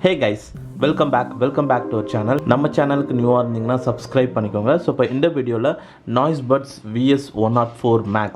Hey guys, welcome back to our channel. நம்ம சேனலுக்கு நியூவா இருந்தீங்கன்னா subscribe பண்ணிக்கோங்க. ஸோ இப்போ இந்த வீடியோவில் Noise VS104 Max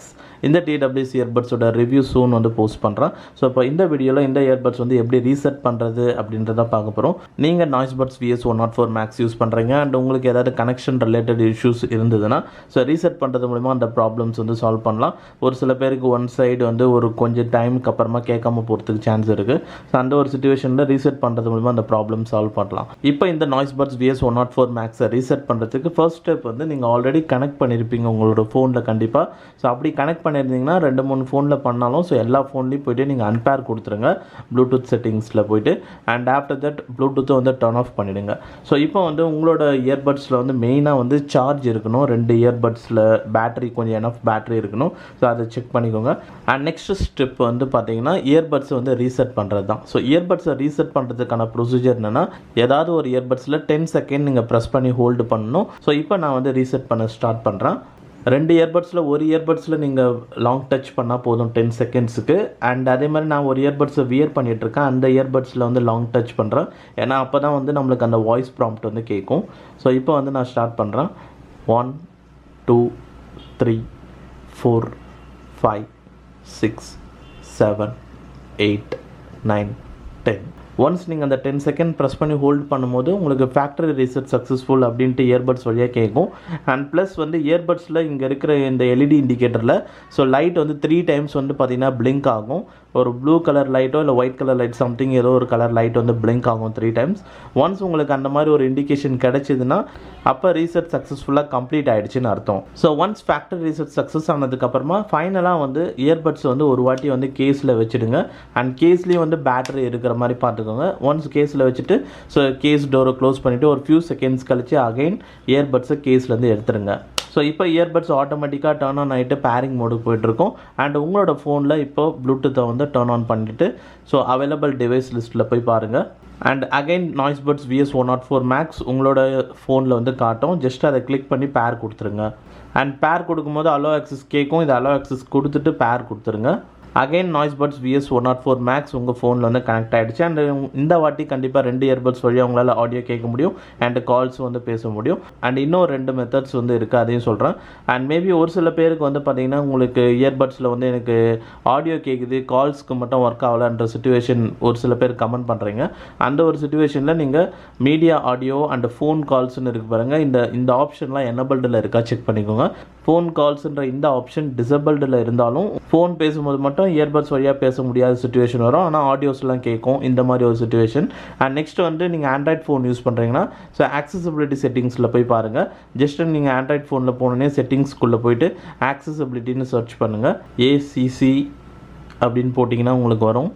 இந்த TWS Earbuds ஓட ரிவ்யூ சூன் வந்து போஸ்ட் பண்ணுறேன். ஸோ இப்போ இந்த வீடியோவில் இந்த இயர்பட்ஸ் வந்து எப்படி ரீசெட் பண்ணுறது அப்படின்றத பார்க்க போகிறோம். நீங்கள் Noise VS104 Max யூஸ் பண்ணுறீங்க அண்ட் உங்களுக்கு ஏதாவது கனெக்ஷன் ரிலேட்டட் இஷ்யூஸ் இருந்ததுன்னா ஸோ ரீசெட் பண்ணுறது மூலிமா அந்த ப்ராப்ளம்ஸ் வந்து சால்வ் பண்ணலாம். ஒரு சில பேருக்கு ஒன் சைடு வந்து ஒரு கொஞ்சம் டைமுக்கு அப்புறமா கேட்காம போகிறதுக்கு சான்ஸ் இருக்குது. ஸோ அந்த ஒரு சுச்சுவேஷனில் ரீசெட் பண்ணுறது மூலிமா அந்த ப்ராப்ளம் சால்வ் பண்ணலாம். இப்போ இந்த Noise VS104 Maxை ரீசெட் பண்ணுறதுக்கு ஃபர்ஸ்ட் ஸ்டெப் வந்து நீங்கள் ஆல்ரெடி கனெக்ட் பண்ணியிருப்பீங்க உங்களோட ஃபோனில் கண்டிப்பாக. ஸோ அப்படி கனெக்ட் பண்ணியிருந்தீங்கன்னா 2-3 ஃபோனில் பண்ணாலும் ஸோ எல்லா ஃபோன்லேயும் போய்ட்டு நீங்கள் அன்பேர் கொடுத்துருங்க ப்ளூடூத் செட்டிங்ஸில் போய்ட்டு அண்ட் ஆஃப்டர் தட் ப்ளூடூத்தை வந்து டர்ன் ஆஃப் பண்ணிவிடுங்க. ஸோ இப்போ வந்து உங்களோட இயர்பட்ஸில் வந்து மெயினாக வந்து சார்ஜ் இருக்கணும். 2 இயர்பட்ஸில் பேட்டரி கொஞ்சம் எனஃப் பேட்டரி இருக்கணும். ஸோ அதை செக் பண்ணிக்கோங்க. அண்ட் நெக்ஸ்ட் ஸ்டெப் வந்து பார்த்தீங்கன்னா இயர்பட்ஸை வந்து ரீசெட் பண்ணுறது தான். ஸோ இயர்பட்ஸை ரீசெட் பண்ணுறதுக்கான ப்ரொசீஜர் என்னென்னா ஏதாவது ஒரு இயர்பட்ஸில் 10 செகண்ட் நீங்கள் ப்ரெஸ் பண்ணி ஹோல்டு பண்ணணும். ஸோ இப்போ நான் வந்து ரீசெட் பண்ண ஸ்டார்ட் பண்ணுறேன். 2 இயர்பட்ஸில் ஒரு இயர்பட்ஸில் நீங்கள் லாங் டச் பண்ணால் போதும் 10 செகண்ட்ஸுக்கு. அண்ட் அதே மாதிரி நான் ஒரு இயர்பட்ஸை வியர் பண்ணிகிட்ருக்கேன். அந்த இயர்பட்ஸில் வந்து லாங் டச் பண்ணுறேன். ஏன்னா அப்போ தான் வந்து நம்மளுக்கு அந்த வாய்ஸ் ப்ராம்ப்ட் வந்து கேட்கும். ஸோ இப்போ வந்து நான் ஸ்டார்ட் பண்ணுறேன். 1 2 3 4 5 6 7 8 9 10. ஒன்ஸ் நீங்கள் அந்த 10 செகண்ட் ப்ரெஸ் பண்ணி ஹோல்ட் பண்ணும்போது உங்களுக்கு ஃபேக்டரி ரீசெட் சக்ஸஸ்ஃபுல் அப்படின்ட்டு இயர்பட்ஸ் வழியாக கேட்கும். அண்ட் ப்ளஸ் வந்து இயர்பட்ஸில் இங்கே இருக்கிற இந்த எல்இடி இண்டிகேட்டரில் ஸோ லைட் வந்து 3 டைம்ஸ் வந்து பார்த்திங்கன்னா பிளிங்க் ஆகும். ஒரு ப்ளூ கலர் லைட்டோ இல்லை ஒயிட் கலர் லைட் சம்திங் ஏதோ ஒரு கலர் லைட் வந்து பிளிங்க் ஆகும் 3 டைம்ஸ். ஒன்ஸ் உங்களுக்கு அந்த மாதிரி ஒரு இண்டிகேஷன் கிடைச்சிதுன்னா அப்போ ரீசெட் சக்ஸஸ்ஃபுல்லாக கம்ப்ளீட் ஆகிடுச்சின்னு அர்த்தம். So once factory reset success ஆனதுக்கப்புறமா ஃபைனலாக வந்து இயர்பட்ஸ் வந்து ஒரு வாட்டி வந்து கேஸில் வச்சுடுங்க. அண்ட் கேஸ்லேயும் வந்து பேட்டரி இருக்கிற மாதிரி பார்த்துக்கோங்க. ஒன்ஸ் கேஸில் வச்சுட்டு ஸோ கேஸ் டோரை க்ளோஸ் பண்ணிவிட்டு ஒரு ஃபியூ செகண்ட்ஸ் கழிச்சு அகைன் இயர்பட்ஸை கேஸ்லேருந்து எடுத்துருங்க. ஸோ இப்போ இயர்பட்ஸ் ஆட்டோமேட்டிக்காக டர்ன் ஆன் ஆகிட்டு பேரிங் மோடுக்கு போய்ட்டுருக்கும். அண்ட் உங்களோட ஃபோனில் இப்போ ப்ளூடூத்தை வந்து டர்ன் ஆன் பண்ணிவிட்டு ஸோ அவைலபிள் டிவைஸ் லிஸ்ட்டில் போய் பாருங்கள். And again Noise VS104 Max உங்களோட ஃபோனில் வந்து காட்டும். ஜஸ்ட் அதை கிளிக் பண்ணி பேர் கொடுத்துருங்க. அண்ட் பேர் கொடுக்கும்போது அலோ ஆக்சஸ் கேட்கும். இது அலோ ஆக்சஸ் கொடுத்துட்டு பேர் கொடுத்துருங்க. அகைன் Noise VS104 Max உங்கள் ஃபோனில் வந்து கனெக்ட் ஆகிடுச்சு. அண்ட் இந்த வாட்டி கண்டிப்பாக 2 இயர்பட்ஸ் வழியாக உங்களால் ஆடியோ கேட்க முடியும் அண்ட் கால்ஸ் வந்து பேச முடியும். அண்ட் இன்னும் 2 மெத்தட்ஸ் வந்து இருக்குது, அதையும் சொல்கிறேன். அண்ட் மேபி ஒரு சில பேருக்கு வந்து பார்த்திங்கன்னா உங்களுக்கு இயர்பட்ஸில் வந்து எனக்கு ஆடியோ கேட்குது கால்ஸ்க்கு மட்டும் ஒர்க் ஆகலான்ற சுச்சுவேஷன் ஒரு சில பேர் கமெண்ட் பண்ணுறீங்க. அந்த ஒரு சுச்சுவேஷனில் நீங்கள் மீடியா ஆடியோ அண்ட் ஃபோன் கால்ஸ்ன்னு இருக்குது பாருங்கள். இந்த ஆப்ஷன்லாம் எனபிள்டில் இருக்கா செக் பண்ணிக்கோங்க. ஃபோன் கால்ஸுன்ற இந்த ஆப்ஷன் டிசபிள்டில் இருந்தாலும் ஃபோன் பேசும்போது மட்டும் இயர்பட்ஸ் வழியாக பேச முடியாத சுச்சுவேஷன் வரும். ஆனால் ஆடியோஸ்லாம் கேட்கும் இந்த மாதிரி ஒரு சுச்சுவேஷன். அண்ட் நெக்ஸ்ட் வந்து நீங்கள் ஆண்ட்ராய்ட் ஃபோன் யூஸ் பண்ணுறீங்கன்னா ஸோ ஆக்சசிபிலிட்டி செட்டிங்ஸில் போய் பாருங்கள். ஜஸ்ட் நீங்கள் ஆண்ட்ராய்ட் ஃபோனில் போனோடனே செட்டிங்ஸ்குள்ளே போயிட்டு ஆக்சசிபிலிட்டின்னு சர்ச் பண்ணுங்கள். ஏசிசி அப்படின்னு போட்டிங்கன்னா உங்களுக்கு வரும்.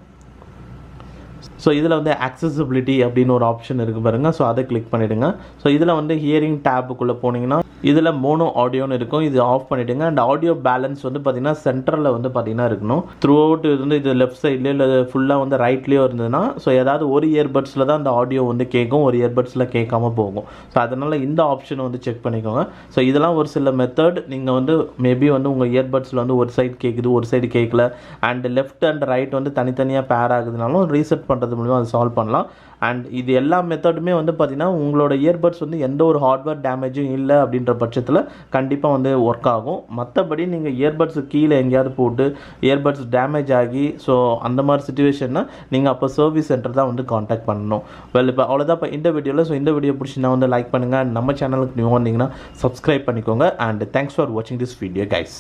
ஸோ இதில் வந்து ஆக்சசிபிலிட்டி அப்படின்னு ஒரு ஆப்ஷன் இருக்குது பாருங்கள். ஸோ அதை கிளிக் பண்ணிவிடுங்க. ஸோ இதில் வந்து ஹியரிங் டேப்புக்குள்ளே போனீங்கன்னா இதில் மோனோ ஆடியோன்னு இருக்கும். இது ஆஃப் பண்ணிவிடுங்க. அண்ட் ஆடியோ பேலன்ஸ் வந்து பார்த்திங்கன்னா சென்டரில் வந்து பார்த்திங்கன்னா இருக்கணும். த்ரூ அவுட் வந்து இது லெஃப்ட் சைட்லேயோ இல்லை ஃபுல்லாக வந்து ரைட்லேயோ இருந்ததுன்னா ஸோ ஏதாவது ஒரு இயர்பட்ஸில் தான் அந்த ஆடியோ வந்து கேட்கும், ஒரு இயர்பட்ஸில் கேட்காம போகும். ஸோ அதனால் இந்த ஆப்ஷனை வந்து செக் பண்ணிக்கோங்க. ஸோ இதெல்லாம் ஒரு சில மெத்தட். நீங்கள் வந்து மேபி வந்து உங்கள் இயர்பட்ஸில் வந்து ஒரு சைடு கேட்குது ஒரு சைடு கேட்கல அண்ட் லெஃப்ட் அண்ட் ரைட் வந்து தனித்தனியாக பேர் ஆகுதுனாலும் ரீசெட் பண்ணுறது மூலிமா அதை சால்வ் பண்ணலாம். அண்ட் இது எல்லா மெத்தடுமே வந்து பார்த்திங்கன்னா உங்களோட இயர்பட்ஸ் வந்து எந்த ஒரு ஹார்ட்வேர் டேமேஜும் இல்லை அப்படின்ற பட்சத்தில் கண்டிப்பாக வந்து ஒர்க் ஆகும். மற்றபடி நீங்கள் இயர்பட்ஸு கீழே எங்கேயாவது போட்டு இயர்பட்ஸ் டேமேஜ் ஆகி ஸோ அந்த மாதிரி சுச்சுவேஷன்னா நீங்கள் அப்போ சர்வீஸ் சென்டர் தான் வந்து காண்டாக்ட் பண்ணணும். இப்போ அவ்வளோதான் இப்போ இந்த வீடியோவில். ஸோ இந்த வீடியோ பிடிச்சினா வந்து லைக் பண்ணுங்கள். அண்ட் நம்ம சேனலுக்கு நியூ வந்தீங்கன்னா சப்ஸ்கிரைப் பண்ணிக்கோங்க. அண்ட் தேங்க்ஸ் ஃபார் வாட்சிங் திஸ் வீடியோ கைஸ்.